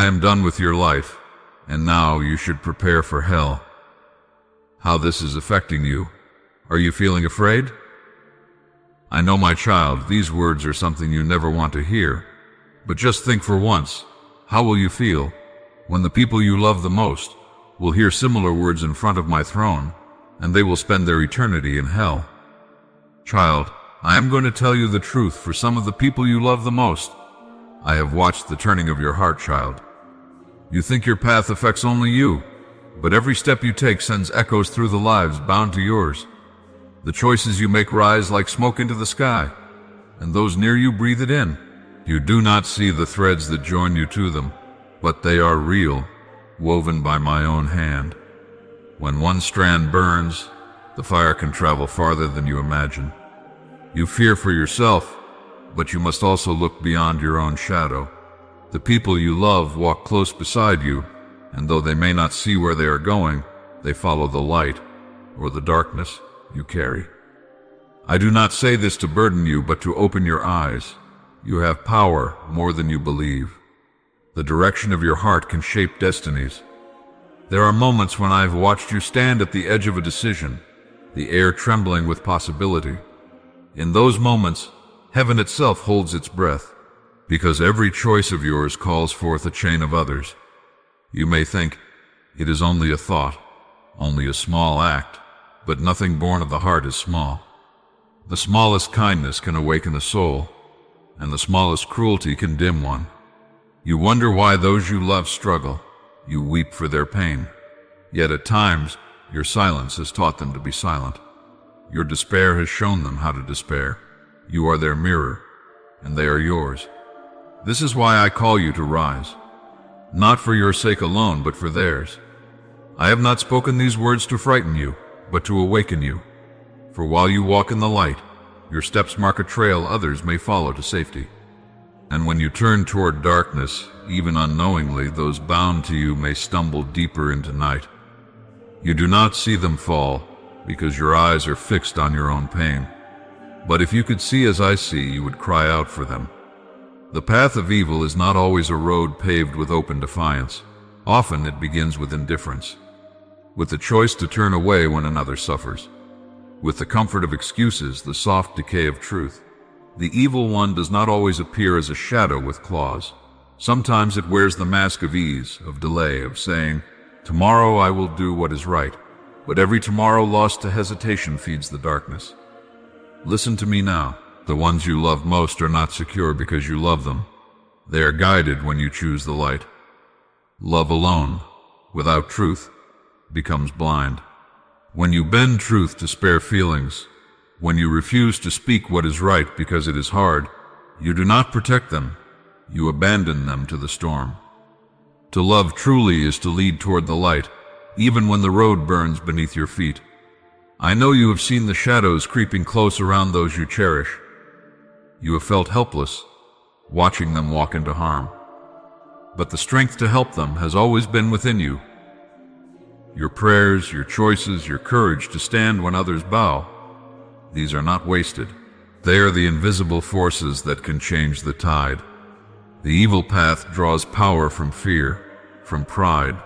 I am done with your life, and now you should prepare for hell. How this is affecting you. Are you feeling afraid? I know, my child, these words are something you never want to hear, but just think for once, how will you feel when the people you love the most will hear similar words in front of my throne, and they will spend their eternity in hell? Child, I am going to tell you the truth for some of the people you love the most. I have watched the turning of your heart, child. You think your path affects only you, but every step you take sends echoes through the lives bound to yours. The choices you make rise like smoke into the sky, and those near you breathe it in. You do not see the threads that join you to them, but they are real, woven by my own hand. When one strand burns, the fire can travel farther than you imagine. You fear for yourself, but you must also look beyond your own shadow. The people you love walk close beside you, and though they may not see where they are going, they follow the light, or the darkness, you carry. I do not say this to burden you, but to open your eyes. You have power more than you believe. The direction of your heart can shape destinies. There are moments when I have watched you stand at the edge of a decision, the air trembling with possibility. In those moments, heaven itself holds its breath, because every choice of yours calls forth a chain of others. You may think, it is only a thought, only a small act, but nothing born of the heart is small. The smallest kindness can awaken a soul, and the smallest cruelty can dim one. You wonder why those you love struggle. You weep for their pain. Yet at times, your silence has taught them to be silent. Your despair has shown them how to despair. You are their mirror, and they are yours. This is why I call you to rise, not for your sake alone, but for theirs. I have not spoken these words to frighten you, but to awaken you. For while you walk in the light, your steps mark a trail others may follow to safety. And when you turn toward darkness, even unknowingly, those bound to you may stumble deeper into night. You do not see them fall, because your eyes are fixed on your own pain. But if you could see as I see, you would cry out for them. The path of evil is not always a road paved with open defiance. Often it begins with indifference, with the choice to turn away when another suffers, with the comfort of excuses, the soft decay of truth. The evil one does not always appear as a shadow with claws. Sometimes it wears the mask of ease, of delay, of saying, "Tomorrow I will do what is right." But every tomorrow lost to hesitation feeds the darkness. Listen to me now. The ones you love most are not secure because you love them. They are guided when you choose the light. Love alone, without truth, becomes blind. When you bend truth to spare feelings, when you refuse to speak what is right because it is hard, you do not protect them, you abandon them to the storm. To love truly is to lead toward the light, even when the road burns beneath your feet. I know you have seen the shadows creeping close around those you cherish. You have felt helpless, watching them walk into harm. But the strength to help them has always been within you. Your prayers, your choices, your courage to stand when others bow, these are not wasted. They are the invisible forces that can change the tide. The evil path draws power from fear, from pride,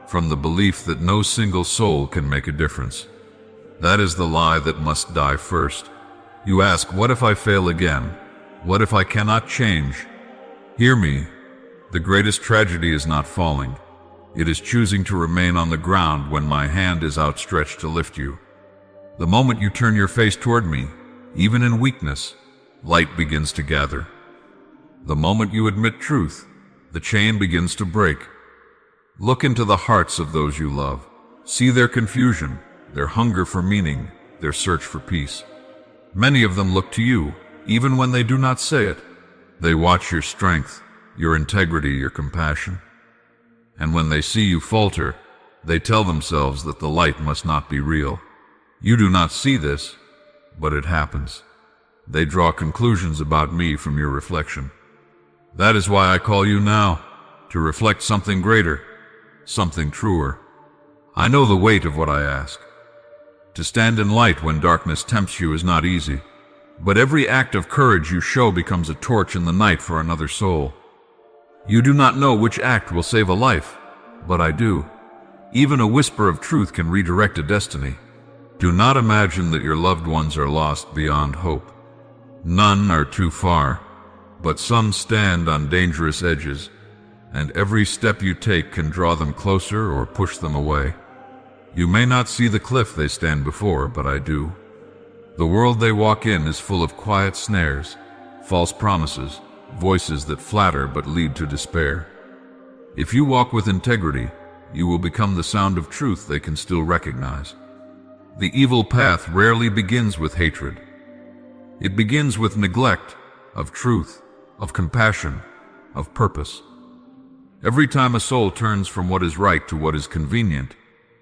from the belief that no single soul can make a difference. That is the lie that must die first. You ask, what if I fail again? What if I cannot change? Hear me. The greatest tragedy is not falling. It is choosing to remain on the ground when my hand is outstretched to lift you. The moment you turn your face toward me, even in weakness, light begins to gather. The moment you admit truth, the chain begins to break. Look into the hearts of those you love. See their confusion, their hunger for meaning, their search for peace. Many of them look to you, even when they do not say it. They watch your strength, your integrity, your compassion. And when they see you falter, they tell themselves that the light must not be real. You do not see this, but it happens. They draw conclusions about me from your reflection. That is why I call you now, to reflect something greater, something truer. I know the weight of what I ask. To stand in light when darkness tempts you is not easy, but every act of courage you show becomes a torch in the night for another soul. You do not know which act will save a life, but I do. Even a whisper of truth can redirect a destiny. Do not imagine that your loved ones are lost beyond hope. None are too far, but some stand on dangerous edges, and every step you take can draw them closer or push them away. You may not see the cliff they stand before, but I do. The world they walk in is full of quiet snares, false promises, voices that flatter but lead to despair. If you walk with integrity, you will become the sound of truth they can still recognize. The evil path rarely begins with hatred. It begins with neglect of truth, of compassion, of purpose. Every time a soul turns from what is right to what is convenient,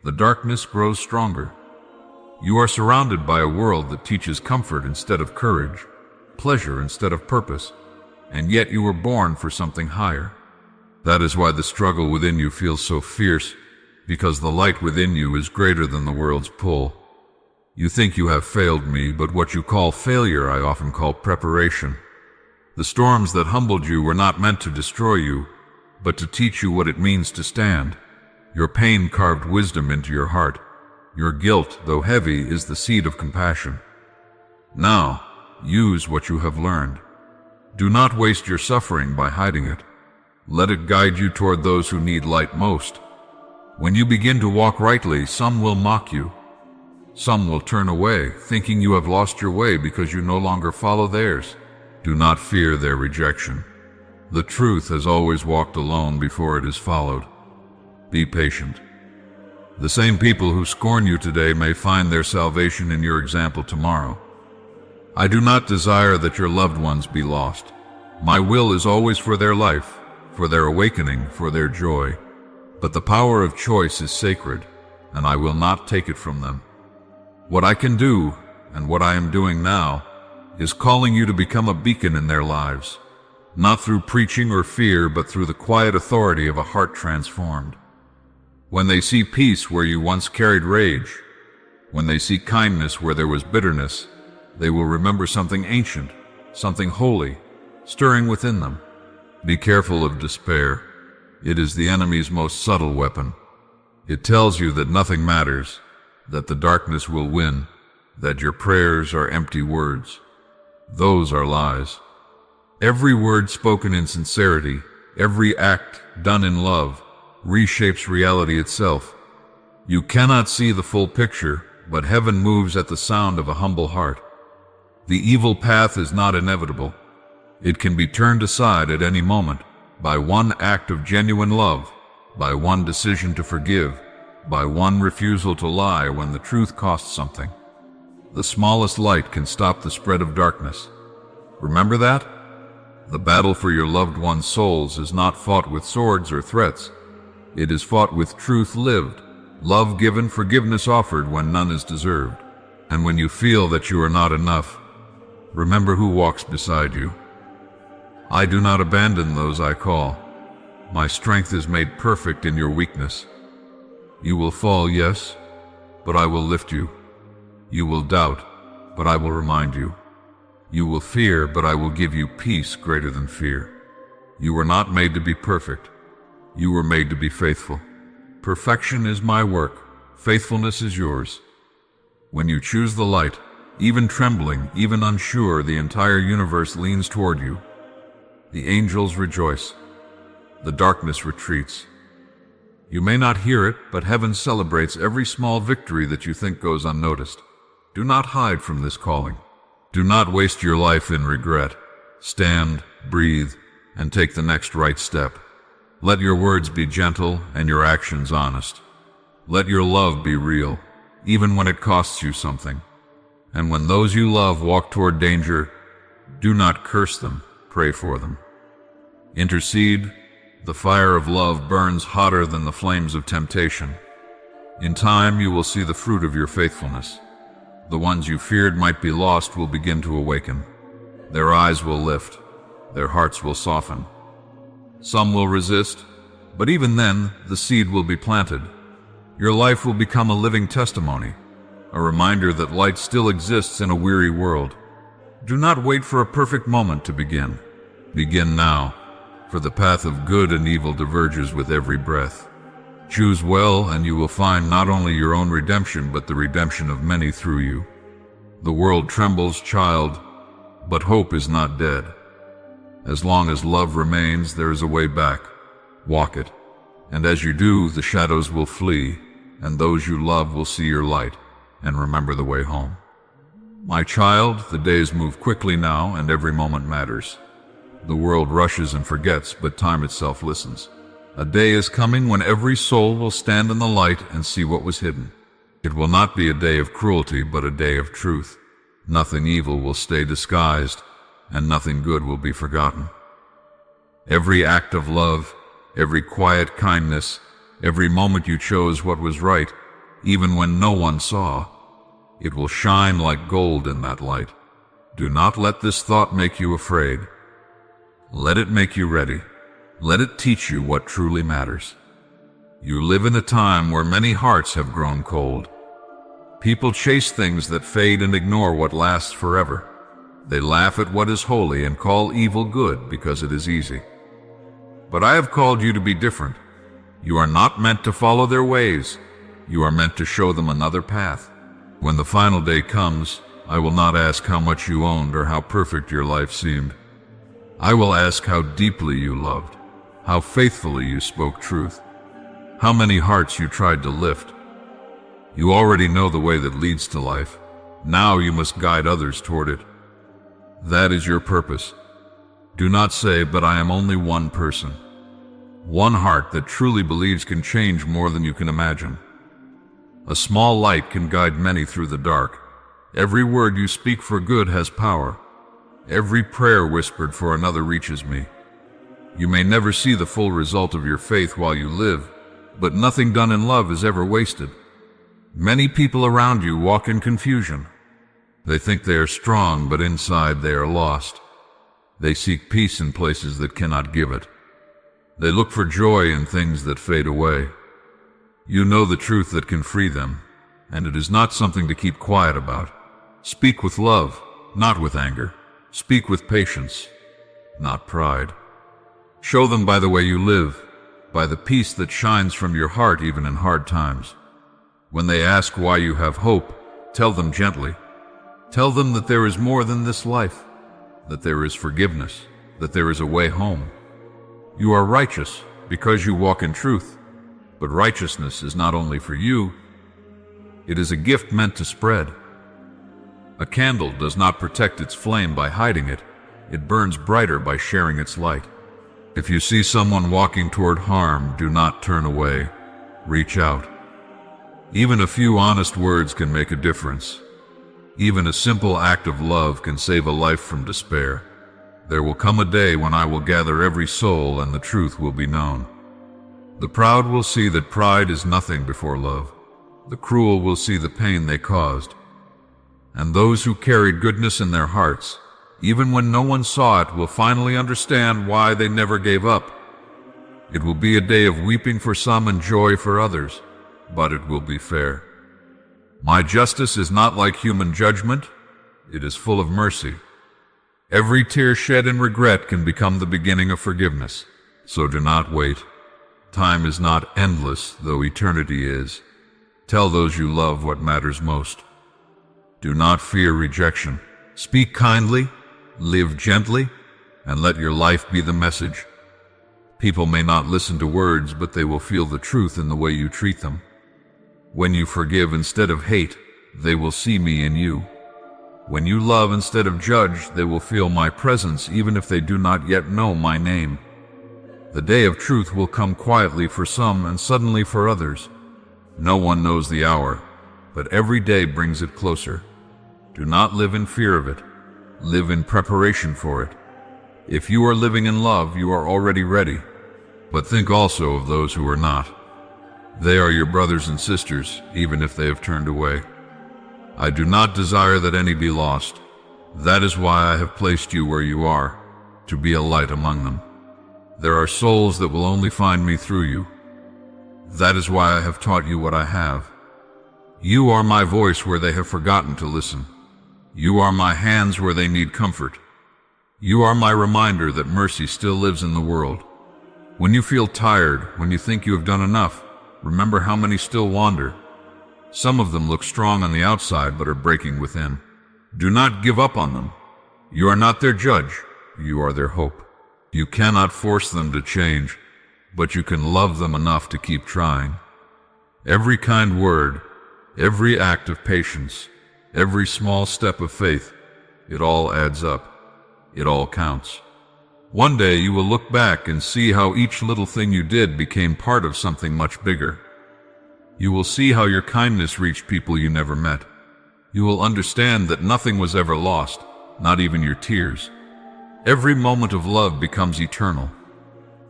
the darkness grows stronger. You are surrounded by a world that teaches comfort instead of courage, pleasure instead of purpose, and yet you were born for something higher. That is why the struggle within you feels so fierce, because the light within you is greater than the world's pull. You think you have failed me, but what you call failure I often call preparation. The storms that humbled you were not meant to destroy you, but to teach you what it means to stand. Your pain carved wisdom into your heart. Your guilt, though heavy, is the seed of compassion. Now, use what you have learned. Do not waste your suffering by hiding it. Let it guide you toward those who need light most. When you begin to walk rightly, some will mock you. Some will turn away, thinking you have lost your way because you no longer follow theirs. Do not fear their rejection. The truth has always walked alone before it is followed. Be patient. The same people who scorn you today may find their salvation in your example tomorrow. I do not desire that your loved ones be lost. My will is always for their life, for their awakening, for their joy. But the power of choice is sacred, and I will not take it from them. What I can do, and what I am doing now, is calling you to become a beacon in their lives, not through preaching or fear, but through the quiet authority of a heart transformed. When they see peace where you once carried rage, when they see kindness where there was bitterness, they will remember something ancient, something holy, stirring within them. Be careful of despair. It is the enemy's most subtle weapon. It tells you that nothing matters, that the darkness will win, that your prayers are empty words. Those are lies. Every word spoken in sincerity, every act done in love, reshapes reality itself. You cannot see the full picture, but heaven moves at the sound of a humble heart. The evil path is not inevitable. It can be turned aside at any moment by one act of genuine love, by one decision to forgive, by one refusal to lie when the truth costs something. The smallest light can stop the spread of darkness. Remember that? The battle for your loved ones' souls is not fought with swords or threats. It is fought with truth lived, love given, forgiveness offered when none is deserved. And when you feel that you are not enough, remember who walks beside you. I do not abandon those I call. My strength is made perfect in your weakness. You will fall, yes, but I will lift you. You will doubt, but I will remind you. You will fear, but I will give you peace greater than fear. You were not made to be perfect. You were made to be faithful. Perfection is my work. Faithfulness is yours. When you choose the light, even trembling, even unsure, the entire universe leans toward you. The angels rejoice. The darkness retreats. You may not hear it, but heaven celebrates every small victory that you think goes unnoticed. Do not hide from this calling. Do not waste your life in regret. Stand, breathe, and take the next right step. Let your words be gentle and your actions honest. Let your love be real, even when it costs you something. And when those you love walk toward danger, do not curse them, pray for them. Intercede. The fire of love burns hotter than the flames of temptation. In time you will see the fruit of your faithfulness. The ones you feared might be lost will begin to awaken. Their eyes will lift. Their hearts will soften. Some will resist, but even then, the seed will be planted. Your life will become a living testimony, a reminder that light still exists in a weary world. Do not wait for a perfect moment to begin. Begin now, for the path of good and evil diverges with every breath. Choose well, and you will find not only your own redemption, but the redemption of many through you. The world trembles, child, but hope is not dead. As long as love remains, there is a way back. Walk it, and as you do, the shadows will flee, and those you love will see your light and remember the way home. My child, the days move quickly now, and every moment matters. The world rushes and forgets, but time itself listens. A day is coming when every soul will stand in the light and see what was hidden. It will not be a day of cruelty, but a day of truth. Nothing evil will stay disguised, and nothing good will be forgotten. Every act of love, every quiet kindness, every moment you chose what was right, even when no one saw, it will shine like gold in that light. Do not let this thought make you afraid. Let it make you ready. Let it teach you what truly matters. You live in a time where many hearts have grown cold. People chase things that fade and ignore what lasts forever. They laugh at what is holy and call evil good because it is easy. But I have called you to be different. You are not meant to follow their ways. You are meant to show them another path. When the final day comes, I will not ask how much you owned or how perfect your life seemed. I will ask how deeply you loved, how faithfully you spoke truth, how many hearts you tried to lift. You already know the way that leads to life. Now you must guide others toward it. That is your purpose. Do not say, but I am only one person. One heart that truly believes can change more than you can imagine. A small light can guide many through the dark. Every word you speak for good has power. Every prayer whispered for another reaches me. You may never see the full result of your faith while you live, but nothing done in love is ever wasted. Many people around you walk in confusion. They think they are strong, but inside they are lost. They seek peace in places that cannot give it. They look for joy in things that fade away. You know the truth that can free them, and it is not something to keep quiet about. Speak with love, not with anger. Speak with patience, not pride. Show them by the way you live, by the peace that shines from your heart even in hard times. When they ask why you have hope, tell them gently. Tell them that there is more than this life, that there is forgiveness, that there is a way home. You are righteous because you walk in truth, but righteousness is not only for you, it is a gift meant to spread. A candle does not protect its flame by hiding it. It burns brighter by sharing its light. If you see someone walking toward harm, do not turn away. Reach out. Even a few honest words can make a difference. Even a simple act of love can save a life from despair. There will come a day when I will gather every soul and the truth will be known. The proud will see that pride is nothing before love. The cruel will see the pain they caused. And those who carried goodness in their hearts, even when no one saw it, will finally understand why they never gave up. It will be a day of weeping for some and joy for others, but it will be fair. My justice is not like human judgment. It is full of mercy. Every tear shed in regret can become the beginning of forgiveness. So do not wait. Time is not endless, though eternity is. Tell those you love what matters most. Do not fear rejection. Speak kindly, live gently, and let your life be the message. People may not listen to words, but they will feel the truth in the way you treat them. When you forgive instead of hate, they will see me in you. When you love instead of judge, they will feel my presence even if they do not yet know my name. The day of truth will come quietly for some and suddenly for others. No one knows the hour, but every day brings it closer. Do not live in fear of it. Live in preparation for it. If you are living in love, you are already ready. But think also of those who are not. They are your brothers and sisters, even if they have turned away. I do not desire that any be lost. That is why I have placed you where you are, to be a light among them. There are souls that will only find me through you. That is why I have taught you what I have. You are my voice where they have forgotten to listen. You are my hands where they need comfort. You are my reminder that mercy still lives in the world. When you feel tired, when you think you have done enough, remember how many still wander. Some of them look strong on the outside but are breaking within. Do not give up on them. You are not their judge. You are their hope. You cannot force them to change, but you can love them enough to keep trying. Every kind word, every act of patience, every small step of faith, it all adds up. It all counts. One day you will look back and see how each little thing you did became part of something much bigger. You will see how your kindness reached people you never met. You will understand that nothing was ever lost, not even your tears. Every moment of love becomes eternal.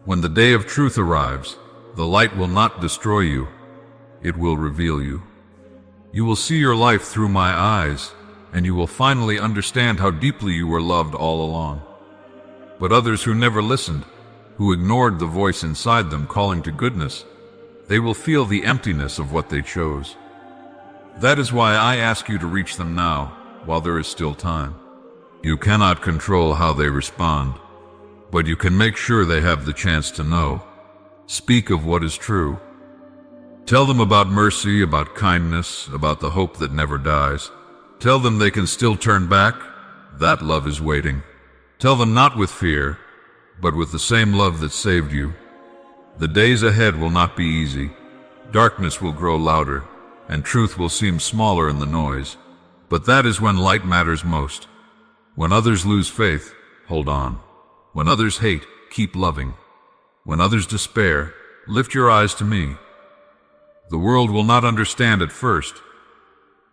When the day of truth arrives, the light will not destroy you. It will reveal you. You will see your life through my eyes, and you will finally understand how deeply you were loved all along. But others who never listened, who ignored the voice inside them calling to goodness, they will feel the emptiness of what they chose. That is why I ask you to reach them now, while there is still time. You cannot control how they respond, but you can make sure they have the chance to know. Speak of what is true. Tell them about mercy, about kindness, about the hope that never dies. Tell them they can still turn back. That love is waiting. Tell them not with fear, but with the same love that saved you. The days ahead will not be easy. Darkness will grow louder, and truth will seem smaller in the noise. But that is when light matters most. When others lose faith, hold on. When others hate, keep loving. When others despair, lift your eyes to me. The world will not understand at first,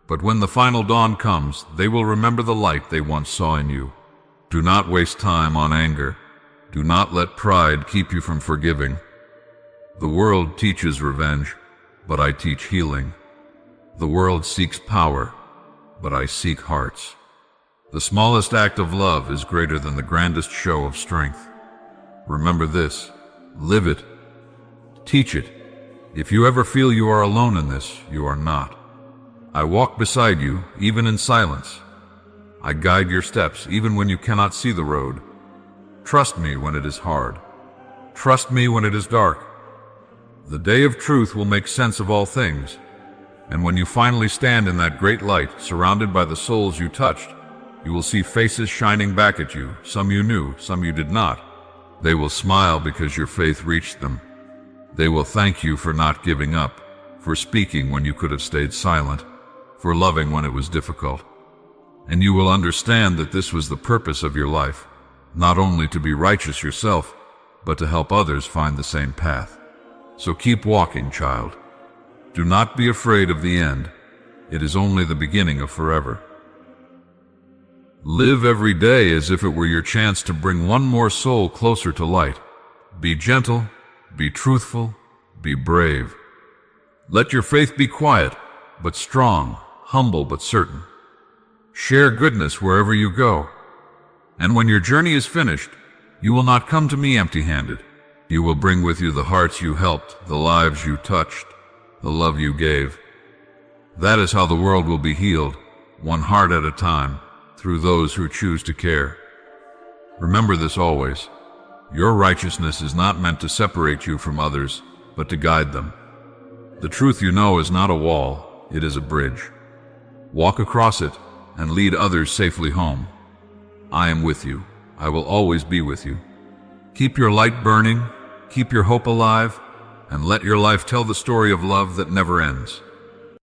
but when the final dawn comes, they will remember the light they once saw in you. Do not waste time on anger. Do not let pride keep you from forgiving. The world teaches revenge, but I teach healing. The world seeks power, but I seek hearts. The smallest act of love is greater than the grandest show of strength. Remember this. Live it. Teach it. If you ever feel you are alone in this, you are not. I walk beside you, even in silence. I guide your steps, even when you cannot see the road. Trust me when it is hard. Trust me when it is dark. The day of truth will make sense of all things, and when you finally stand in that great light, surrounded by the souls you touched, you will see faces shining back at you, some you knew, some you did not. They will smile because your faith reached them. They will thank you for not giving up, for speaking when you could have stayed silent, for loving when it was difficult. And you will understand that this was the purpose of your life, not only to be righteous yourself, but to help others find the same path. So keep walking, child. Do not be afraid of the end. It is only the beginning of forever. Live every day as if it were your chance to bring one more soul closer to light. Be gentle, be truthful, be brave. Let your faith be quiet, but strong, humble but certain. Share goodness wherever you go. And when your journey is finished, you will not come to me empty-handed. You will bring with you the hearts you helped, the lives you touched, the love you gave. That is how the world will be healed, one heart at a time, through those who choose to care. Remember this always. Your righteousness is not meant to separate you from others, but to guide them. The truth you know is not a wall, it is a bridge. Walk across it and lead others safely home. I am with you. I will always be with you. Keep your light burning, keep your hope alive, and let your life tell the story of love that never ends.